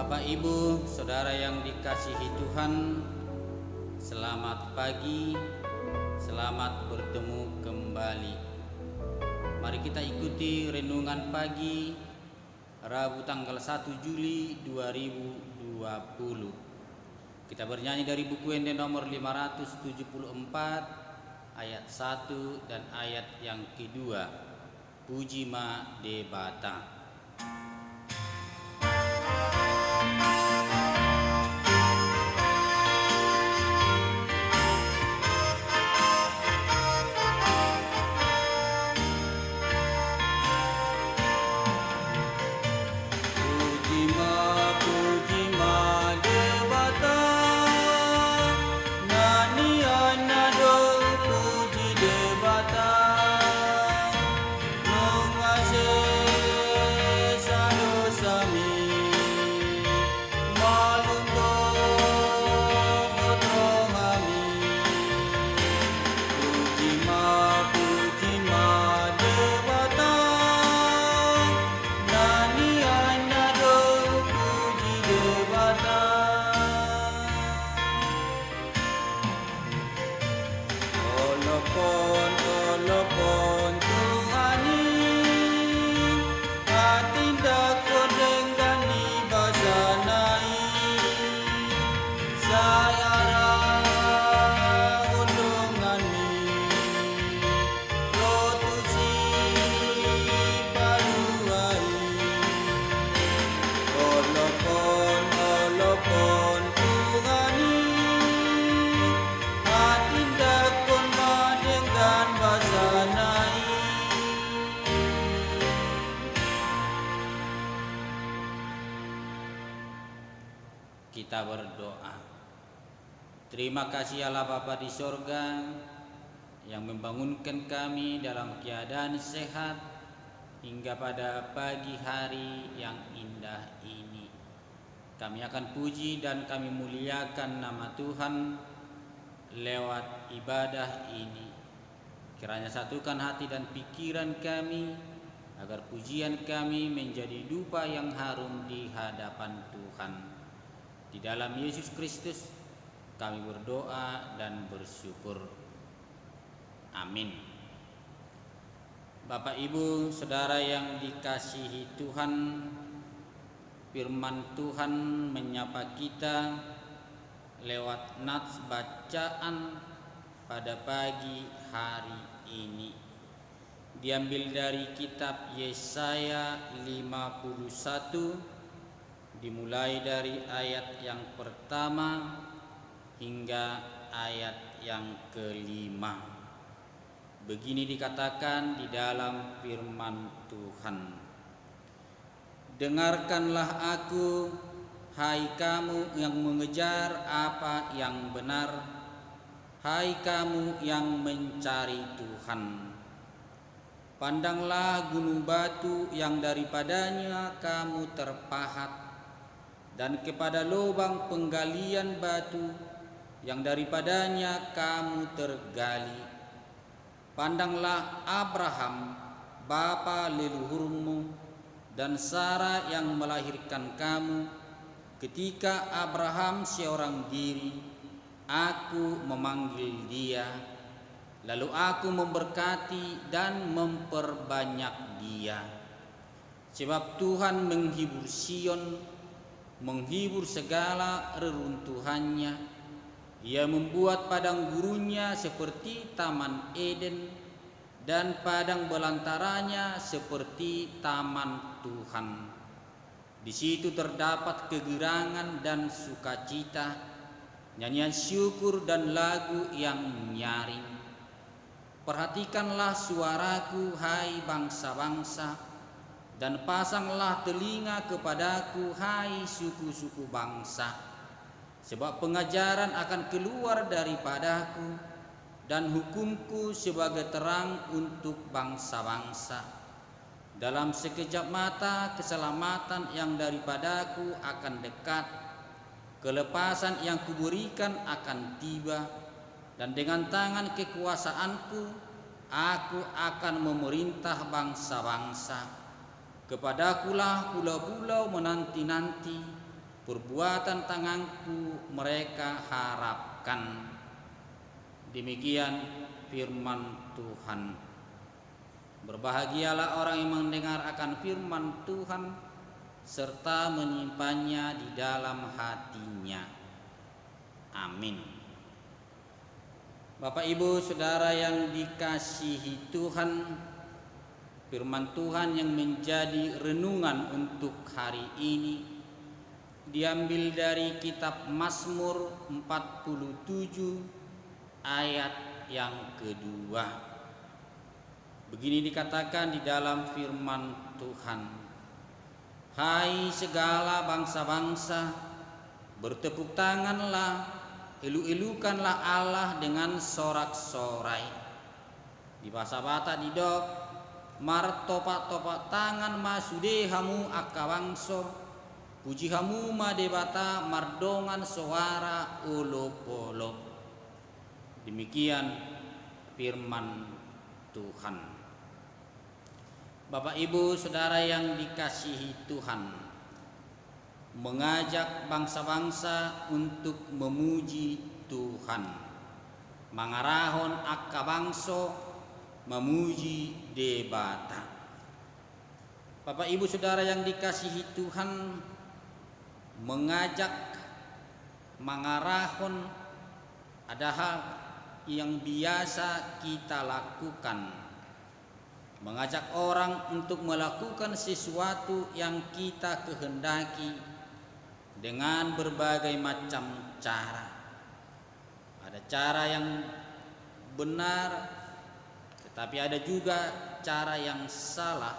Bapak, Ibu, Saudara yang dikasihi Tuhan, selamat pagi, selamat bertemu kembali. Mari kita ikuti renungan pagi Rabu tanggal 1 Juli 2020. Kita bernyanyi dari buku Ende nomor 574 ayat 1 dan ayat yang kedua, Puji Ma Debata. Kita berdoa. Terima kasih Allah Bapa di sorga yang membangunkan kami dalam keadaan sehat hingga pada pagi hari yang indah ini. Kami akan puji dan kami muliakan nama Tuhan lewat ibadah ini. Kiranya satukan hati dan pikiran kami agar pujian kami menjadi dupa yang harum di hadapan Tuhan. Di dalam Yesus Kristus kami berdoa dan bersyukur. Amin. Bapak, Ibu, Saudara yang dikasihi Tuhan, firman Tuhan menyapa kita lewat nats bacaan pada pagi hari ini. Diambil dari kitab Yesaya 51, dimulai dari ayat yang pertama hingga ayat yang kelima. Begini dikatakan di dalam firman Tuhan. Dengarkanlah aku, hai kamu yang mengejar apa yang benar, hai kamu yang mencari Tuhan. Pandanglah gunung batu yang daripadanya kamu terpahat, dan kepada lubang penggalian batu yang daripadanya kamu tergali. Pandanglah Abraham, bapa leluhurmu, dan Sarah yang melahirkan kamu. Ketika Abraham seorang diri, aku memanggil dia, lalu aku memberkati dan memperbanyak dia. Sebab Tuhan menghibur Sion, menghibur segala reruntuhannya. Ia membuat padang gurunnya seperti taman Eden, dan padang belantaranya seperti taman Tuhan. Di situ terdapat kegirangan dan sukacita, nyanyian syukur dan lagu yang nyaring. Perhatikanlah suaraku, hai bangsa-bangsa, dan pasanglah telinga kepadaku, hai suku-suku bangsa. Sebab pengajaran akan keluar daripadaku, dan hukumku sebagai terang untuk bangsa-bangsa. Dalam sekejap mata keselamatan yang daripadaku akan dekat, kelepasan yang kuberikan akan tiba, dan dengan tangan kekuasaanku aku akan memerintah bangsa-bangsa. Kepadakulah pulau-pulau menanti-nanti, perbuatan tanganku mereka harapkan. Demikian firman Tuhan. Berbahagialah orang yang mendengar akan firman Tuhan serta menyimpannya di dalam hatinya. Amin. Bapak Ibu Saudara yang dikasihi Tuhan, firman Tuhan yang menjadi renungan untuk hari ini diambil dari kitab Mazmur 47 ayat yang kedua. Begini dikatakan di dalam firman Tuhan: Hai segala bangsa-bangsa, bertepuk tanganlah, elu-elukanlah Allah dengan sorak-sorai. Di bahasa Batak didok, mar topak-topak tangan masudehamu akawangso, pujihamu madebata mardongan suara olo-polo. Demikian firman Tuhan. Bapak Ibu Saudara yang dikasihi Tuhan, mengajak bangsa-bangsa untuk memuji Tuhan. Mangarahon akka bangso memuji debata. Bapak Ibu Saudara yang dikasihi Tuhan, mengajak, mangarahon ada hal yang biasa kita lakukan. Mengajak orang untuk melakukan sesuatu yang kita kehendaki dengan berbagai macam cara. Ada cara yang benar, tetapi ada juga cara yang salah.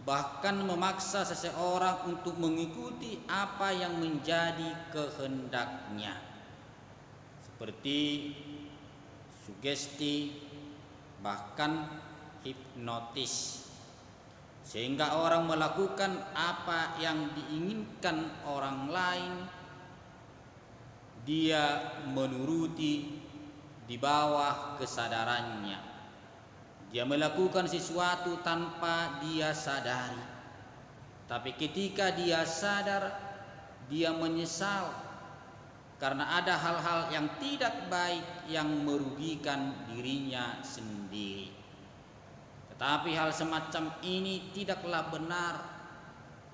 Bahkan memaksa seseorang untuk mengikuti apa yang menjadi kehendaknya, seperti sugesti, bahkan hipnotis, sehingga orang melakukan apa yang diinginkan orang lain. Dia menuruti di bawah kesadarannya. Dia melakukan sesuatu tanpa dia sadari, tapi ketika dia sadar, dia menyesal karena ada hal-hal yang tidak baik yang merugikan dirinya sendiri. Tetapi hal semacam ini tidaklah benar,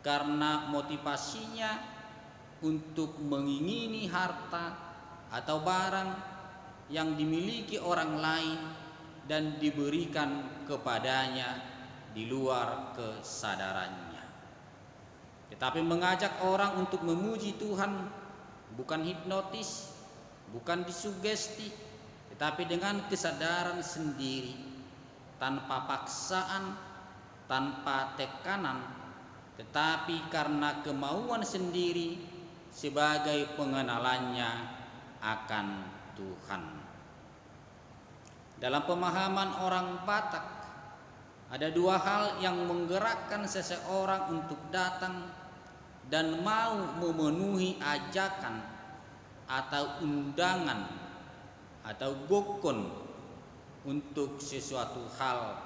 karena motivasinya untuk mengingini harta atau barang yang dimiliki orang lain dan diberikan kepadanya di luar kesadarannya. Tetapi mengajak orang untuk memuji Tuhan bukan hipnotis, bukan disugesti, tetapi dengan kesadaran sendiri, tanpa paksaan, tanpa tekanan, tetapi karena kemauan sendiri sebagai pengenalannya akan Tuhan. Dalam pemahaman orang Batak, ada dua hal yang menggerakkan seseorang untuk datang dan mau memenuhi ajakan atau undangan atau gokon untuk sesuatu hal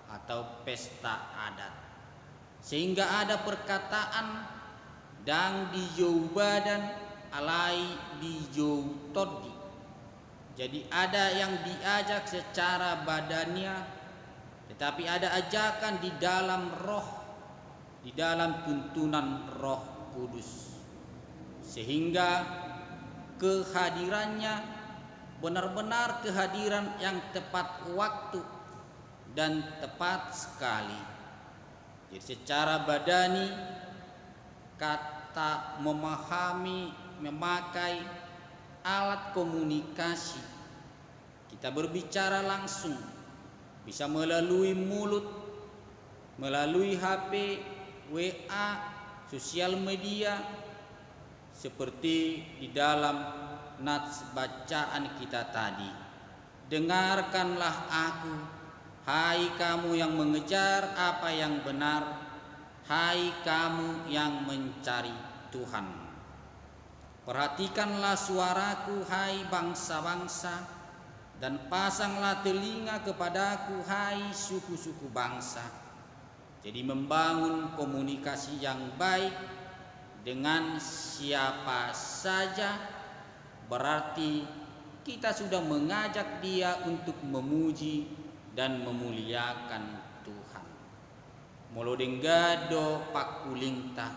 atau pesta adat. Sehingga ada perkataan dang dijau badan alai dijau todi. Jadi ada yang diajak secara badannya, tetapi ada ajakan di dalam roh, di dalam tuntunan Roh Kudus, sehingga kehadirannya benar-benar kehadiran yang tepat waktu dan tepat sekali. Jadi secara badani, kata memahami, memakai alat komunikasi, kita berbicara langsung, bisa melalui mulut, melalui HP, WA, sosial media, seperti di dalam nats bacaan kita tadi. Dengarkanlah aku, hai kamu yang mengejar apa yang benar, hai kamu yang mencari Tuhan. Perhatikanlah suaraku, hai bangsa-bangsa, dan pasanglah telinga kepadaku, hai suku-suku bangsa. Jadi membangun komunikasi yang baik dengan siapa saja, berarti kita sudah mengajak dia untuk memuji dan memuliakan Tuhan. Molo denggado pakulinta,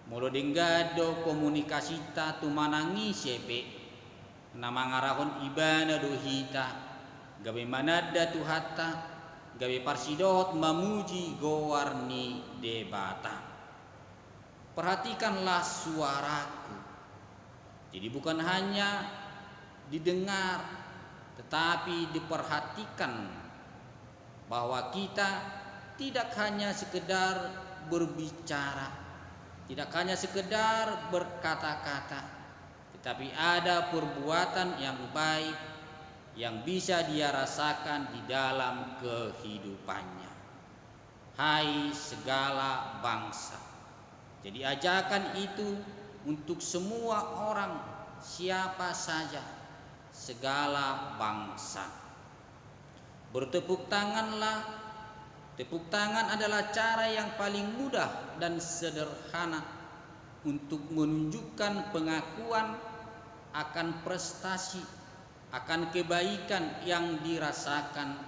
molo denggado komunikasita tu manangi sepe, namangarahon ibana dohita, gawe manada tuhata, gawe parsidot memuji gowarni debata. Perhatikanlah suaraku. Jadi bukan hanya didengar, tetapi diperhatikan bahwa kita tidak hanya sekedar berbicara, tidak hanya sekedar berkata-kata, tetapi ada perbuatan yang baik yang bisa dia rasakan di dalam kehidupannya. Hai segala bangsa. Jadi ajakan itu untuk semua orang, siapa saja, segala bangsa. Bertepuk tanganlah. Tepuk tangan adalah cara yang paling mudah dan sederhana untuk menunjukkan pengakuan akan prestasi, akan kebaikan yang dirasakan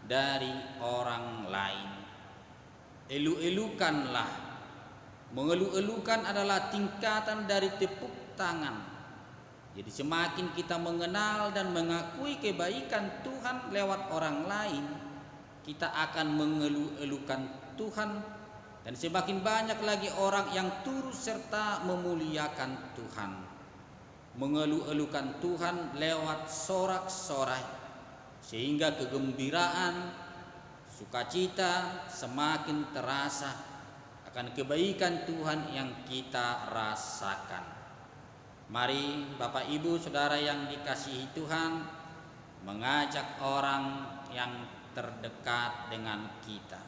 dari orang lain. Elu-elukanlah. Mengelu-elukan adalah tingkatan dari tepuk tangan. Jadi semakin kita mengenal dan mengakui kebaikan Tuhan lewat orang lain, kita akan mengelu-elukan Tuhan, dan semakin banyak lagi orang yang turut serta memuliakan Tuhan. Mengelu-elukan Tuhan lewat sorak-sorai, sehingga kegembiraan, sukacita semakin terasa akan kebaikan Tuhan yang kita rasakan. Mari Bapak Ibu Saudara yang dikasihi Tuhan, mengajak orang yang terdekat dengan kita,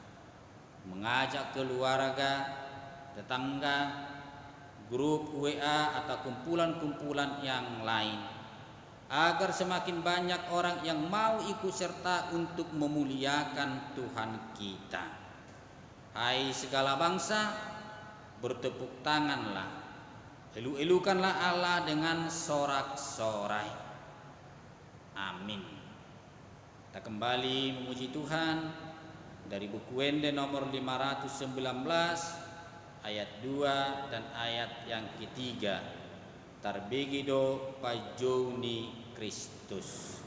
mengajak keluarga, tetangga, grup WA atau kumpulan-kumpulan yang lain, agar semakin banyak orang yang mau ikut serta untuk memuliakan Tuhan kita. Hai segala bangsa, bertepuk tanganlah, elu-elukanlah Allah dengan sorak-sorai. Amin. Kita kembali memuji Tuhan dari buku Wende nomor 519 ayat 2 dan ayat yang ketiga. Tarbegido pajoni Kristus.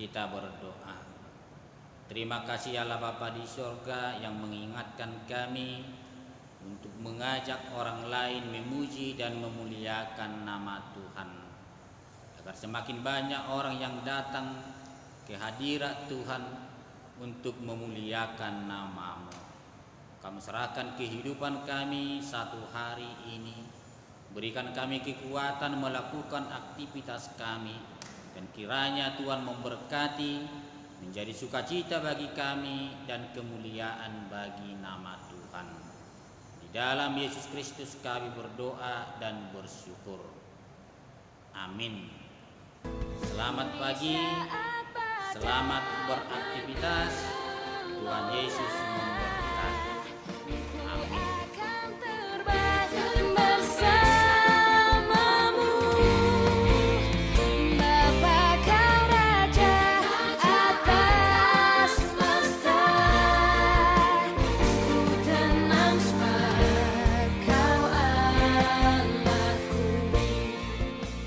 Kita berdoa. Terima kasih Allah Bapa di sorga yang mengingatkan kami untuk mengajak orang lain memuji dan memuliakan nama Tuhan, agar semakin banyak orang yang datang ke hadirat Tuhan untuk memuliakan nama-Mu. Kami serahkan kehidupan kami satu hari ini Berikan kami kekuatan melakukan aktivitas kami, dan kiranya Tuhan memberkati, menjadi sukacita bagi kami dan kemuliaan bagi nama Tuhan. Di dalam Yesus Kristus kami berdoa dan bersyukur. Amin. Selamat pagi, selamat beraktivitas. Tuhan Yesus memberkati.